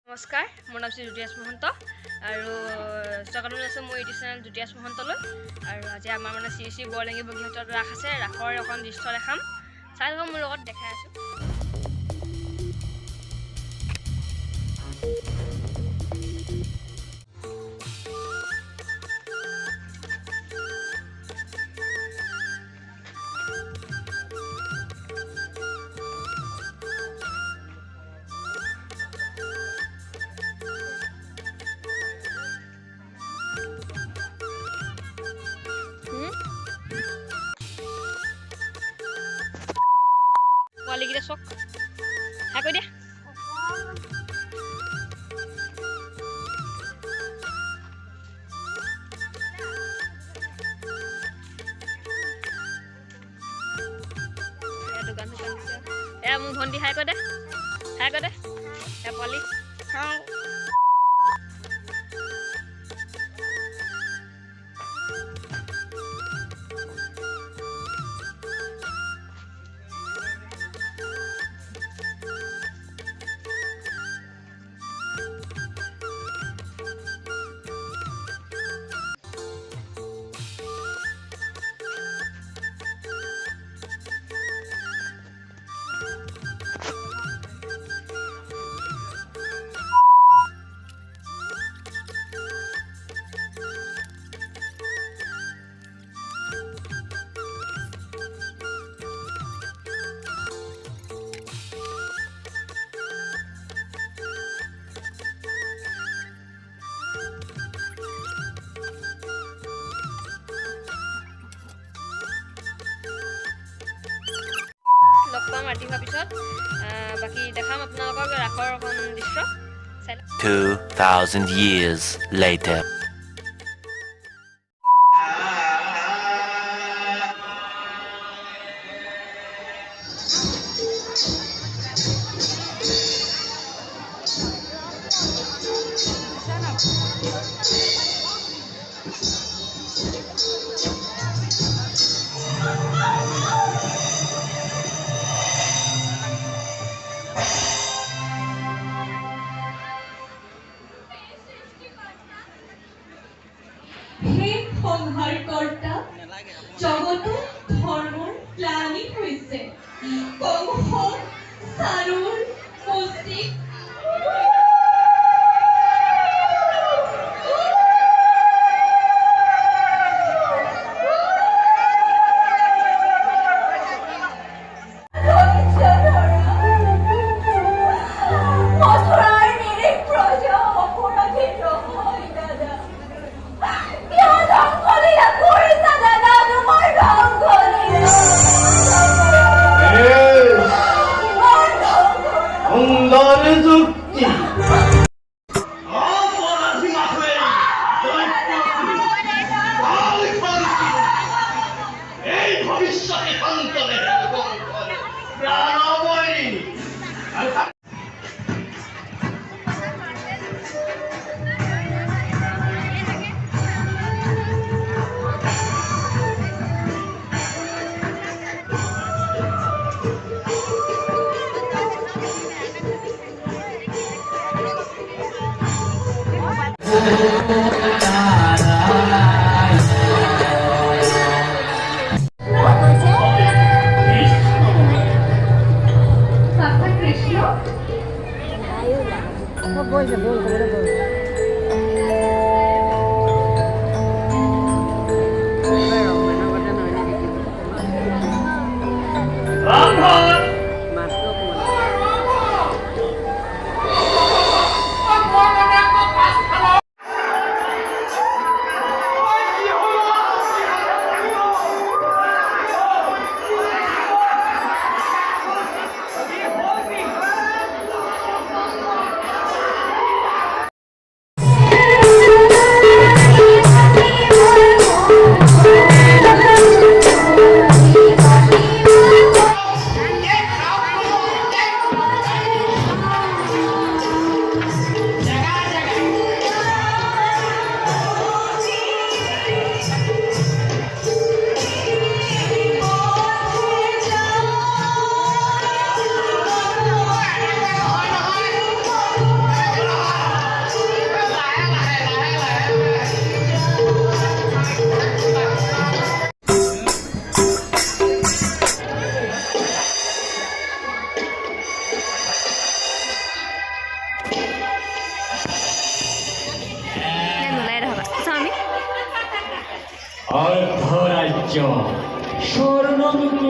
নমস্কাৰ, মোৰ নাম জোতিৰাজ মহন্ত আৰু স্বাগতম জনাইছোঁ মোৰ ইউটিউব চেনেল জোতিৰাজ মহন্তলৈ। আৰু আজি আমাৰ মানে শ্ৰী শ্ৰী বৰ আলেংগি বগীআই সত্ৰত ৰাস আছে। ৰাসৰ এখন দৃশ্য দেখাম, চাই থাকক, মোৰ লগত দেখাই আছোঁ। পোৱালীকেইটা চক হাই কৰি দিয়া। দোকান এয়া মোৰ ভণ্টি হাই কৰি দে, হাই কৰি দে। এয়া পোৱালি লগ পাম ৰাতি হোৱাৰ পিছত। বাকী দেখাম আপোনালোকক ৰাসৰ এখন দৃশ্য। 2000 years later. সংহাৰকৰ্তা জগত ধৰ্মৰ গ্লানি হৈছে কংস চাৰুৰ মস্তিষ্ক অৰ্ধৰাজ্য স্বৰ্ণদূত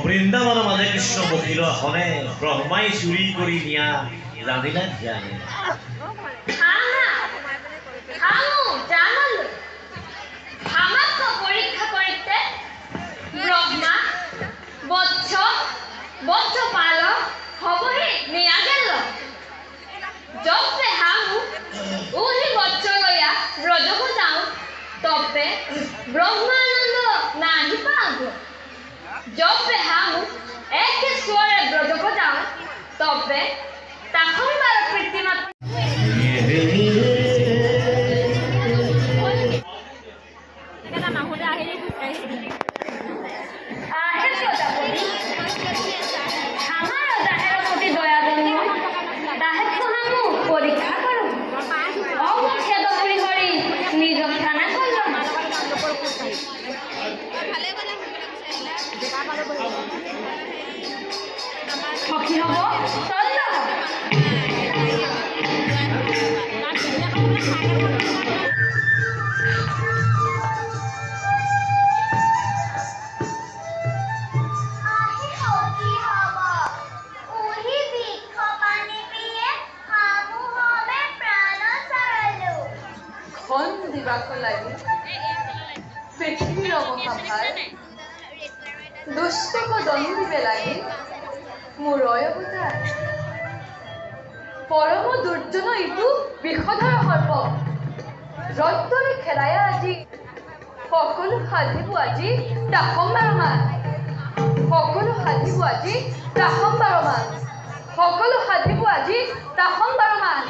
বৃন্দাবন মাঝে কৃষ্ণ বকিল হনে ব্ৰহ্মাই চুৰি কৰি নিয়া জানিলা জানে পরীক্ষা করিতে ব্রহ্মা বৎস বৎস পালক হবহে নিয়া গেল যবে হামু ওহি বৎস লইয়া ব্রজকু যাও তবে ব্রহ্মানন্দ নাহি পাব যবে হামু এক স্বরে ব্রজকু যাও তবে তখন বার পৃথিবী পৃথিবীর অবহাভার দুষ্টক দণ্ডিবে লাগি মোৰ অৱতাৰ পৰম দুৰ্জন ইটো বিষধৰ সৰ্প ৰত্তৰে খেলাই আজি সকলো সাধিব আজি দাসম্বাৰমান সকলো সাধিব আজি দাসম্বাৰমান সকলো সাধিব আজি দাসম্বাৰমান